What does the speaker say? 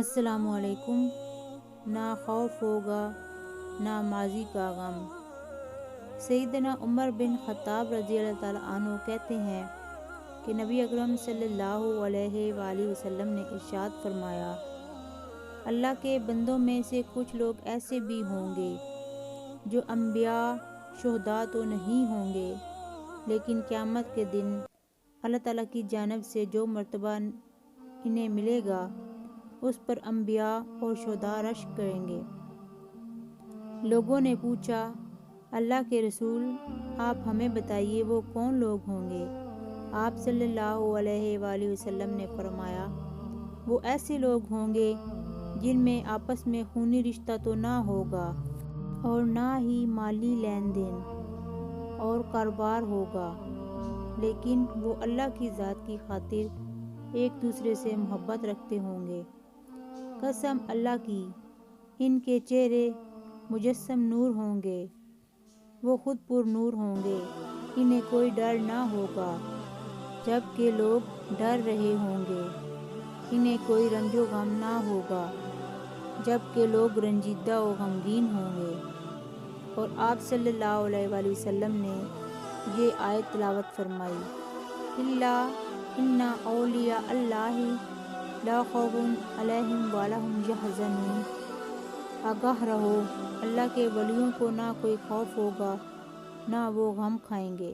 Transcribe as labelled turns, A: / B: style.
A: السلام علیکم۔ نہ خوف ہوگا نہ ماضی کا غم۔ سیدنا عمر بن خطاب رضی اللہ تعالیٰ عنہ کہتے ہیں کہ نبی اکرم صلی اللہ علیہ وآلہ وسلم نے ارشاد فرمایا، اللہ کے بندوں میں سے کچھ لوگ ایسے بھی ہوں گے جو انبیاء شہداء تو نہیں ہوں گے، لیکن قیامت کے دن اللہ تعالیٰ کی جانب سے جو مرتبہ انہیں ملے گا اس پر انبیاء اور شہداء رشک کریں گے۔ لوگوں نے پوچھا، اللہ کے رسول آپ ہمیں بتائیے وہ کون لوگ ہوں گے؟ آپ صلی اللہ علیہ وآلہ وسلم نے فرمایا، وہ ایسے لوگ ہوں گے جن میں آپس میں خونی رشتہ تو نہ ہوگا اور نہ ہی مالی لین دین اور کاروبار ہوگا، لیکن وہ اللہ کی ذات کی خاطر ایک دوسرے سے محبت رکھتے ہوں گے۔ قسم اللہ کی، ان کے چہرے مجسم نور ہوں گے، وہ خود پر نور ہوں گے، انہیں کوئی ڈر نہ ہوگا جبکہ لوگ ڈر رہے ہوں گے، انہیں کوئی رنج و غم نہ ہوگا جبکہ لوگ رنجیدہ و غمگین ہوں گے۔ اور آپ صلی اللہ علیہ وآلہ وسلم نے یہ آیت تلاوت فرمائی، الا ان اولیاء اللہ لا خوف علیہم ولا ہم یحزنون۔ آگاہ رہو، اللہ کے ولیوں کو نہ کوئی خوف ہوگا نہ وہ غم کھائیں گے۔